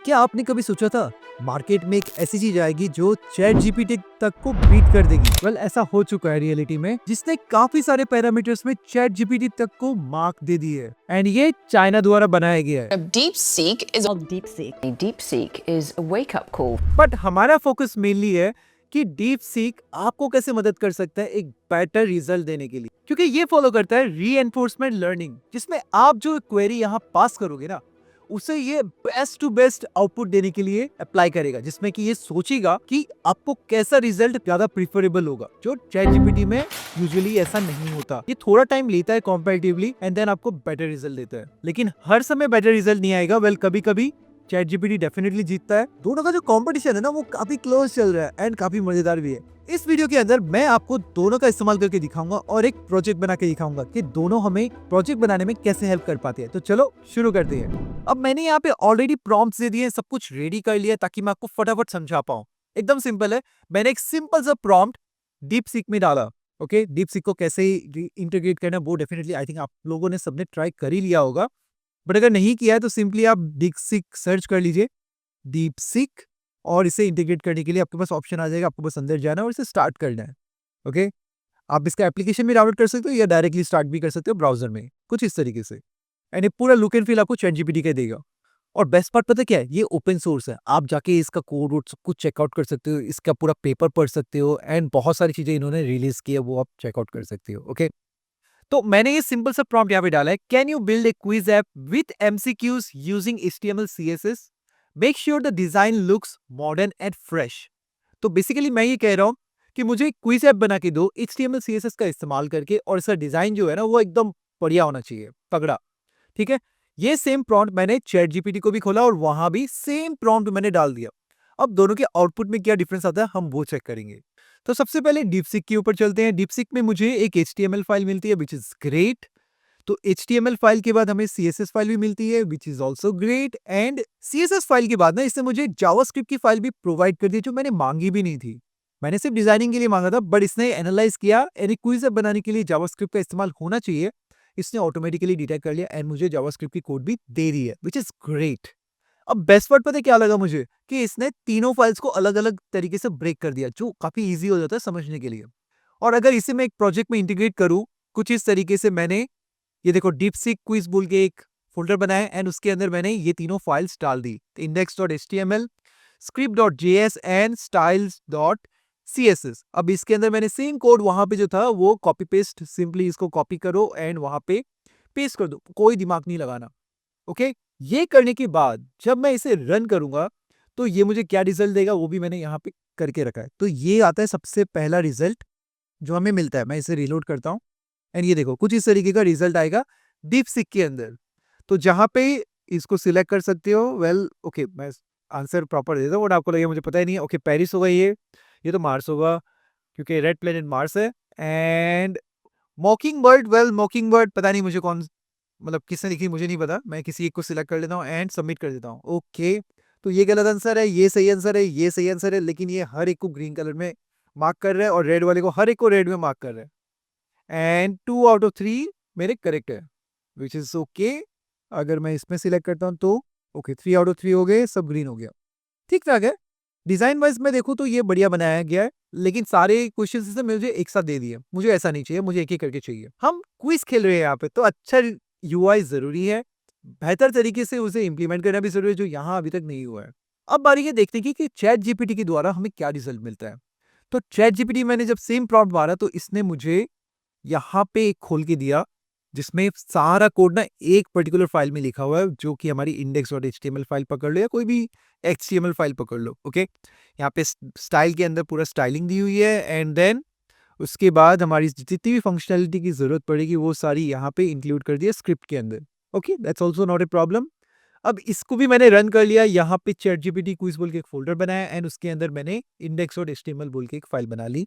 क्या आपने कभी सोचा था मार्केट में एक ऐसी चीज आएगी जो चैट जीपीटी तक को बीट कर देगी? वेल, ऐसा हो चुका है रियलिटी में, जिसने काफी सारे पैरामीटर्स में चैट जीपीटी तक को मार्क दे दी है एंड ये चाइना द्वारा बनाया गया है। DeepSeek is of DeepSeek. DeepSeek is a wake-up call. But हमारा फोकस मेनली है कि डीप सीक आपको कैसे मदद कर सकता है एक बेटर रिजल्ट देने के लिए, क्योंकि ये फॉलो करता है रीएनफोर्समेंट लर्निंग, जिसमें आप जो क्वेरी यहाँ पास करोगे ना, उसे ये बेस्ट टू बेस्ट आउटपुट देने के लिए अप्लाई करेगा, जिसमें कि ये सोचेगा कि आपको कैसा रिजल्ट ज्यादा प्रिफरेबल होगा, जो चैट जीपीटी में यूजुअली ऐसा नहीं होता। ये थोड़ा टाइम लेता है कंपैरेटिवली एंड देन आपको बेटर रिजल्ट देता है, लेकिन हर समय बेटर रिजल्ट नहीं आएगा। वेल, कभी कभी चैट जीपीटी डेफिनेटली जीतता है। दोनों का जो कंपटीशन है ना, वो काफी क्लोज चल रहा है एंड काफी मजेदार भी है। इस वीडियो के अंदर मैं आपको दोनों का इस्तेमाल करके दिखाऊंगा और एक प्रोजेक्ट बना के दिखाऊंगा कि दोनों हमें प्रोजेक्ट बनाने में कैसे हेल्प कर पाते हैं। तो चलो शुरू करते हैं। अब मैंने यहाँ पे ऑलरेडी प्रॉम्प्ट्स दे दिए, सब कुछ रेडी कर लिया ताकि मैं आपको फटाफट समझा पाऊँ। एकदम सिंपल है, मैंने एक सिंपल सा प्रॉम्प्ट डीप सीक में डाला। ओके, डीप सीक को कैसे इंटीग्रेट करना वो डेफिनेटली आई थिंक आप लोगों ने सबने ट्राई कर ही लिया होगा, बट अगर नहीं किया है तो सिंपली आप डीप सीक सर्च कर लीजिए, डीप सीक, और इसे इंटीग्रेट करने के लिए आपके पास ऑप्शन आ जाएगा। आपको बस अंदर जाना है और इसे स्टार्ट करना है। ओके, आप इसका एप्लीकेशन भी डाउनलोड कर सकते हो या डायरेक्टली स्टार्ट भी कर सकते हो ब्राउजर में, कुछ इस तरीके से। एंड ये पूरा लुक एंड फील आपको चैट जीपीटी का देगा। और बेस्ट पार्ट पता क्या है, ये ओपन सोर्स है, आप जाके इसका कोड वोड सब कुछ चेकआउट कर सकते हो, इसका पूरा पेपर पढ़ सकते हो एंड बहुत सारी चीजें इन्होंने रिलीज की है वो आप चेकआउट कर सकते हो। ओके, तो मैंने ये सिंपल सा प्रॉम्प्ट यहाँ पे डाला है, can you build a quiz app with MCQs using HTML CSS, make sure the design looks modern and fresh. तो बेसिकली मैं ये कह रहा हूँ कि मुझे क्विज ऐप बना के दो एचटीएमएल सीएसएस का इस्तेमाल करके, और इसका डिजाइन जो है ना वो एकदम बढ़िया होना चाहिए, तगड़ा। ठीक है, ये सेम प्रॉम्प्ट मैंने चैट जीपीटी को भी खोला और वहां भी सेम प्रॉम्प्ट मैंने डाल दिया। अब दोनों के आउटपुट में क्या डिफरेंस आता है हम वो चेक करेंगे। तो सबसे पहले डीपसीक के ऊपर चलते हैं। डीपसीक में मुझे एक एचटीएमएल फाइल मिलती है विच इज ग्रेट। तो एचटीएमएल फाइल के बाद हमें सीएसएस फाइल भी मिलती है which is also great, and CSS file के बाद ना इसने मुझे जावास्क्रिप्ट की फाइल भी प्रोवाइड कर दी जो मैंने मांगी भी नहीं थी। मैंने सिर्फ डिजाइनिंग के लिए मांगा था, बट इसने एनालाइज किया, यानी क्विज ऐप बनाने के लिए जावास्क्रिप्ट का इस्तेमाल होना चाहिए, इसने ऑटोमेटिकली डिटेक्ट कर लिया एंड मुझे जावास्क्रिप्ट की कोड भी दे दी है विच इज ग्रेट। अब बेस्ट पार्ट पता है क्या लगा मुझे, कि इसने तीनों फाइल्स को अलग अलग तरीके से ब्रेक कर दिया, जो काफी इजी हो जाता है समझने के लिए। और अगर इसे मैं एक प्रोजेक्ट में इंटीग्रेट करूं कुछ इस तरीके से, मैंने ये देखो डीपसीक क्विज बोल के एक फोल्डर बनाया एंड उसके अंदर मैंने ये तीनों फाइल्स डाल दी, index.html, script.js एंड styles.css। अब इसके अंदर मैंने सेम कोड वहां पे जो था वो कॉपी पेस्ट, सिंपली इसको कॉपी करो एंड वहां पे पेस्ट कर दो, कोई दिमाग नहीं लगाना। ओके, ये करने के बाद जब मैं इसे रन करूंगा तो ये मुझे क्या रिजल्ट देगा वो भी मैंने यहाँ पे करके रखा है। तो ये आता है सबसे पहला रिजल्ट जो हमें मिलता है। मैं इसे रिलोड करता हूँ एंड ये देखो कुछ इस तरीके का रिजल्ट आएगा डीपसीक के अंदर। तो जहां पे इसको सिलेक्ट कर सकते हो, वेल ओके, मैं आंसर प्रॉपर देता हूँ, आपको लगे मुझे पता ही नहीं है। ओके, पेरिस होगा, ये तो मार्स होगा क्योंकि रेड प्लेनेट मार्स है। एंड मॉकिंग बर्ड, वेल मॉकिंग बर्ड पता नहीं मुझे कौन, मतलब किसने लिखी मुझे नहीं पता। मैं किसी एक को सिलेक्ट कर लेता हूँ एंड सबमिट कर देता हूँ। ओके, तो ये गलत आंसर है, ये सही आंसर है, ये सही आंसर है, लेकिन ये हर एक को ग्रीन कलर में मार्क कर रहा है और रेड वाले को हर एक को रेड में मार्क कर रहा है। एंड 2 आउट ऑफ 3 मेरे करेक्ट है विच इज ओके। अगर मैं इसमें सिलेक्ट करता हूँ तो ओके, 3 आउट ऑफ 3 हो गए, सब ग्रीन हो गया, ठीक ठाक है। डिजाइन वाइज में देखूँ तो ये बढ़िया बनाया गया है, लेकिन सारे क्वेश्चन से मुझे एक साथ दे दिए, मुझे ऐसा नहीं चाहिए, मुझे एक एक करके चाहिए। हम क्विज खेल रहे हैं यहाँ पे, तो अच्छा यूआई जरूरी है, बेहतर तरीके से उसे इंप्लीमेंट करना भी जरूरी है, जो यहाँ अभी तक नहीं हुआ है। अब बारी है देखने की कि चैट जीपीटी के द्वारा हमें क्या रिजल्ट मिलता है। तो चैट जीपीटी मैंने जब सेम प्रॉम्प्ट मारा तो इसने मुझे यहाँ पे एक खोल के दिया जिसमें सारा कोड ना एक पर्टिकुलर फाइल में लिखा हुआ है, जो कि हमारी index.html फाइल पकड़ लो या कोई भी HTML फाइल पकड़ लो। ओके, यहाँ पे स्टाइल के अंदर पूरा स्टाइलिंग दी हुई है एंड देन उसके बाद हमारी जितनी भी फंक्शनैलिटी की जरूरत पड़ेगी वो सारी यहाँ पे इंक्लूड कर दिया स्क्रिप्ट के अंदर। Okay, that's also not a problem. अब इसको भी मैंने रन कर लिया, यहाँ पे चैट जीपीटी क्विज बोल के एक फोल्डर बनाया एंड उसके अंदर मैंने index.html बोल के एक फाइल बना ली।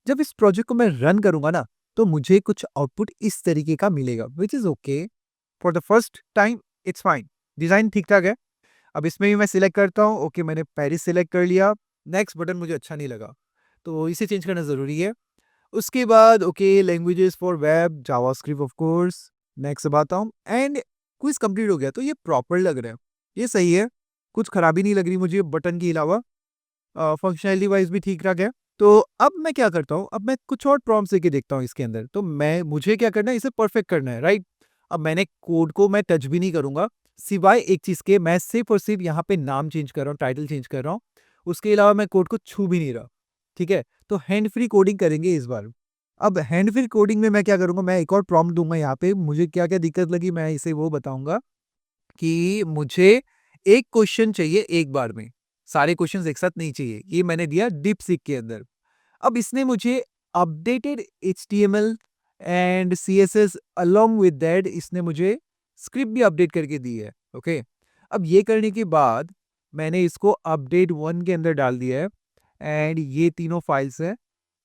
जब इस प्रोजेक्ट को मैं रन करूंगा ना तो मुझे कुछ आउटपुट इस तरीके का मिलेगा which is okay for the first time, it's fine, design ठीक ठाक है। अब इसमें भी मैं सिलेक्ट करता हूँ। ओके, मैंने पेरिस सिलेक्ट कर लिया, नेक्स्ट बटन मुझे अच्छा नहीं लगा तो इसे चेंज करना जरूरी है। उसके बाद okay, languages for web JavaScript of course, next दबाता हूँ एंड क्विज कंप्लीट हो गया। तो ये प्रॉपर लग रहा है, ये सही है। कुछ खराबी नहीं लग रही मुझे बटन के अलावा, फंक्शनैलिटी वाइज भी ठीक ठाक है। तो अब मैं क्या करता हूँ, अब मैं कुछ और प्रॉम्प्ट्स लेके देखता हूँ इसके अंदर। तो मुझे क्या करना है, इसे परफेक्ट करना है, राइट? अब मैंने कोड को मैं टच भी नहीं करूंगा, सिवाय एक चीज के, मैं सिर्फ और सिर्फ यहाँ पे नाम चेंज कर रहा हूँ, टाइटल चेंज कर रहा हूँ। उसके अलावा मैं कोड को छू भी नहीं रहा, ठीक है? तो हैंड फ्री कोडिंग करेंगे इस बार। अब हैंड फ्री कोडिंग में मैं क्या करूंगा, मैं एक और प्रॉम्प्ट दूंगा यहाँ पे। मुझे क्या क्या दिक्कत लगी मैं इसे वो बताऊंगा कि मुझे एक क्वेश्चन चाहिए एक बार में, सारे क्वेश्चंस एक साथ नहीं चाहिए। ये मैंने दिया डीपसीक के अंदर। अब इसने मुझे updated HTML and CSS along with that, इसने मुझे स्क्रिप्ट भी अपडेट करके दी है। ओके, अब ये करने के बाद मैंने इसको अपडेट 1 के अंदर डाल दिया है एंड ये तीनों फाइल्स हैं।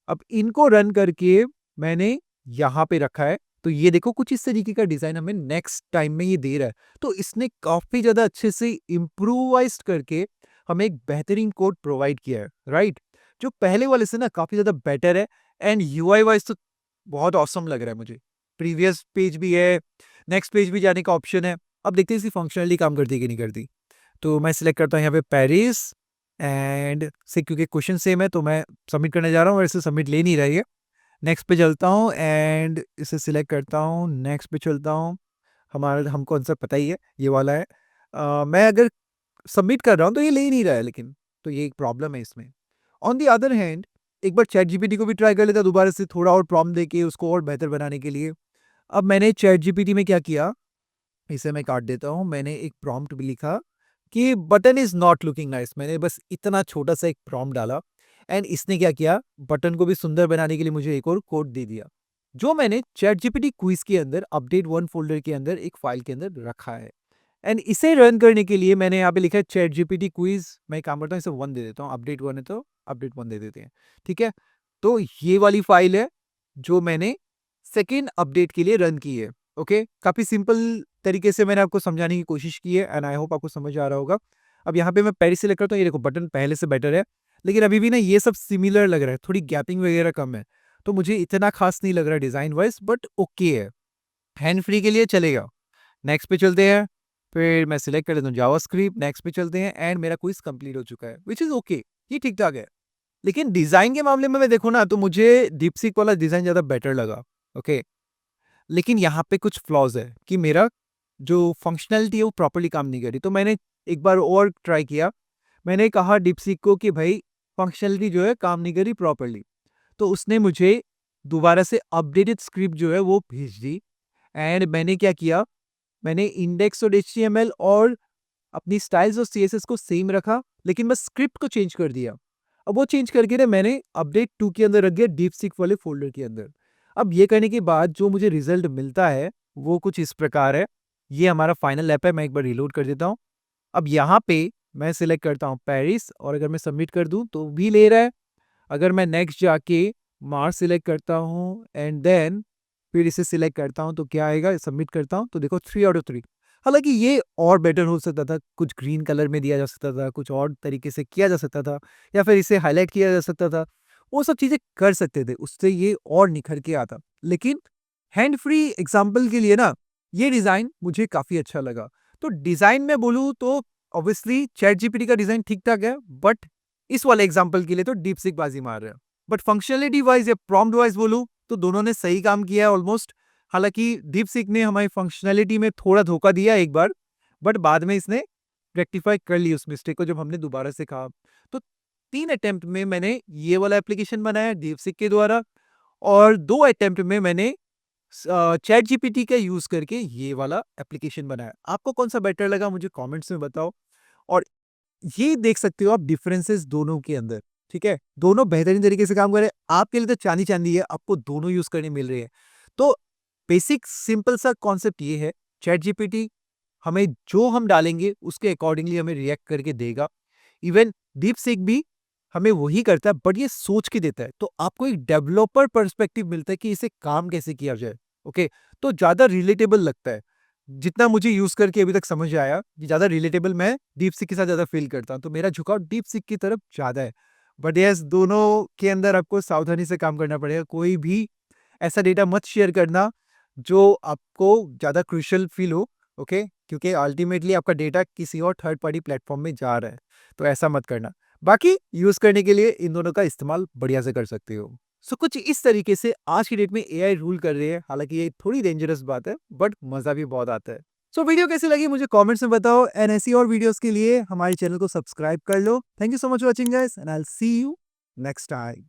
अब इनको रन करके मैंने यहाँ पे रखा है। तो ये देखो कुछ इस तरीके का डिजाइन हमें नेक्स्ट टाइम में ये दे रहा है। तो इसने काफी ज्यादा अच्छे से इम्प्रूवाइज करके हमें एक बेहतरीन कोड प्रोवाइड किया है, राइट? जो पहले वाले से ना काफी ज्यादा बेटर है एंड UI वाइज तो बहुत ऑसम लग रहा है मुझे। प्रीवियस पेज भी है, नेक्स्ट पेज भी जाने का ऑप्शन है। अब देखते हैं इसकी फंक्शनलिटी काम करती है कि नहीं करती। तो मैं सिलेक्ट करता हूँ यहाँ पे पेरिस एंड से, क्योंकि क्वेश्चन सेम है तो मैं सबमिट करने जा रहा हूँ और इसे सबमिट ले नहीं रही है। नेक्स्ट पे चलता हूँ एंड इसे सिलेक्ट करता हूँ, नेक्स्ट पे चलता हूँ। हमारा हमको आंसर पता ही है, ये वाला है। मैं अगर सबमिट कर रहा हूँ तो ये ले ही नहीं रहा है, लेकिन तो ये एक प्रॉब्लम है इसमें। ऑन द अदर हैंड एक बार चैट जीपीटी को भी ट्राई कर लेता दोबारा से, थोड़ा और प्रॉम्प्ट देके उसको और बेहतर बनाने के लिए। अब मैंने चैट जीपीटी में क्या किया, इसे मैं काट देता हूँ। मैंने एक प्रॉम्प्ट भी लिखा कि button is not looking nice. मैंने बस इतना छोटा सा एक प्रॉम्प्ट डाला एंड इसने क्या किया, बटन को भी सुंदर बनाने के लिए मुझे एक और कोड दे दिया, जो मैंने चैट जीपीटी क्विज के अंदर अपडेट 1 फोल्डर के अंदर एक फाइल के अंदर रखा है। एंड इसे रन करने के लिए मैंने यहाँ पे लिखा है चैट जीपीटी क्विज। मैं काम करता हूँ, इसे 1 दे देता हूँ, अपडेट 1 है तो अपडेट 1 दे देते हैं, ठीक है? तो ये वाली फाइल है जो मैंने सेकेंड अपडेट के लिए रन की है। ओके, काफी सिंपल तरीके से मैंने आपको समझाने की कोशिश की है एंड आई होप आपको समझ आ रहा होगा। अब यहाँ पे मैं पेरिस सेलेक्ट करता हूँ, ये देखो बटन पहले से बेटर है, लेकिन अभी भी ना ये सब सिमिलर लग रहा है, थोड़ी गैपिंग वगैरह कम है, तो मुझे इतना खास नहीं लग रहा डिजाइन वाइज, बट ओके है, हैंड फ्री के लिए चलेगा। नेक्स्ट पे चलते हैं, फिर मैं सिलेक्ट कर लेता हूँ जावास्क्रिप्ट, नेक्स्ट पे चलते हैं एंड मेरा क्विज कंप्लीट हो चुका है, विच इज ओके, ये ठीक ठाक है। लेकिन डिजाइन के मामले में मैं देखूँ ना तो मुझे डीपसीक वाला डिजाइन ज्यादा बेटर लगा। ओके, लेकिन यहाँ पे कुछ फ्लॉज है कि मेरा जो फंक्शनैलिटी है वो प्रॉपर्ली काम नहीं करी। तो मैंने एक बार और ट्राई किया, मैंने कहा डीपसीक को कि भाई फंक्शनैलिटी जो है काम नहीं करी प्रॉपर्ली। तो उसने मुझे दोबारा से अपडेटेड स्क्रिप्ट जो है वो भेज दी एंड मैंने क्या किया, मैंने इंडेक्स और HTML और अपनी स्टाइल्स और CSS को सेम रखा, लेकिन बस स्क्रिप्ट को चेंज कर दिया। अब वो चेंज करके ना मैंने अपडेट 2 के अंदर रख दिया, डीपसीक वाले फोल्डर के अंदर। अब ये करने के बाद जो मुझे रिजल्ट मिलता है वो कुछ इस प्रकार है। ये हमारा फाइनल ऐप है, मैं एक बार रिलोड कर देता हूँ। अब यहाँ पे मैं सिलेक्ट करता हूँ पेरिस और अगर मैं सबमिट कर दूँ तो भी ले रहा है। अगर मैं नेक्स्ट जाके मार्च सिलेक्ट करता हूँ एंड देन फिर इसे सिलेक्ट करता हूँ तो क्या आएगा, सबमिट करता हूँ तो देखो 3 आउट ऑफ 3। हालांकि ये और बेटर हो सकता था, कुछ ग्रीन कलर में दिया जा सकता था, कुछ और तरीके से किया जा सकता था, या फिर इसे हाईलाइट किया जा सकता था। वो सब चीजें कर सकते थे, उससे ये और निखर के आता। लेकिन हैंड फ्री एग्जाम्पल के लिए ना ये डिजाइन मुझे काफी अच्छा लगा। तो डिजाइन में बोलूँ तो ऑब्वियसली चैट जीपीटी का डिजाइन ठीक ठाक है, बट इस वाले एग्जाम्पल के लिए तो डीपसीक बाजी मार रहा है। बट फंक्शनलिटी वाइज या प्रॉम्प्ट वाइज बोलूं तो दोनों ने सही काम किया है ऑलमोस्ट। हालांकि डीपसीक ने हमारी फंक्शनलिटी में थोड़ा धोखा दिया एक बार, बट बाद में इसने रेक्टिफाई कर ली उस मिस्टेक को जब हमने दोबारा से कहा। तो 3 अटेम्प्ट में मैंने ये वाला एप्लीकेशन बनाया डीपसीक के द्वारा, और 2 अटेम्प्ट में मैंने चैट जीपीटी का यूज करके ये वाला एप्लीकेशन बनाया। आपको कौन सा बेटर लगा मुझे कमेंट्स में बताओ। और ये देख सकते हो आप डिफरेंसेस दोनों के अंदर, ठीक है? दोनों बेहतरीन तरीके से काम कर रहे हैं। आपके लिए तो चांदी चांदी है, आपको दोनों यूज करने मिल रहे हैं। तो बेसिक सिंपल सा कॉन्सेप्ट ये है, चैट जीपीटी हमें जो हम डालेंगे उसके अकॉर्डिंगली हमें रिएक्ट करके देगा। इवन डीप सीक भी हमें वही करता है, बट ये सोच के देता है, तो आपको एक डेवलपर पर्सपेक्टिव मिलता है कि इसे काम कैसे किया जाए। ओके, तो ज्यादा रिलेटेबल लगता है। जितना मुझे यूज करके अभी तक समझ आया, कि ज्यादा रिलेटेबल मैं डीप सीक के साथ ज्यादा फील करता हूँ, तो मेरा झुकाव डीप सीक की तरफ ज्यादा है। बट यस, दोनों के अंदर आपको सावधानी से काम करना पड़ेगा। कोई भी ऐसा डेटा मत शेयर करना जो आपको ज्यादा क्रूशियल फील हो, ओके, क्योंकि अल्टीमेटली आपका डेटा किसी और थर्ड पार्टी प्लेटफॉर्म में जा रहा है, तो ऐसा मत करना। बाकी यूज करने के लिए इन दोनों का इस्तेमाल बढ़िया से कर सकते हो। सो कुछ इस तरीके से आज की डेट में एआई रूल कर रही है। हालांकि ये थोड़ी डेंजरस बात है, बट मजा भी बहुत आता है। सो वीडियो कैसी लगी मुझे कमेंट्स में बताओ, एंड ऐसी और वीडियोस के लिए हमारे चैनल को सब्सक्राइब कर लो। Thank you so much watching guys, and I will see you next time.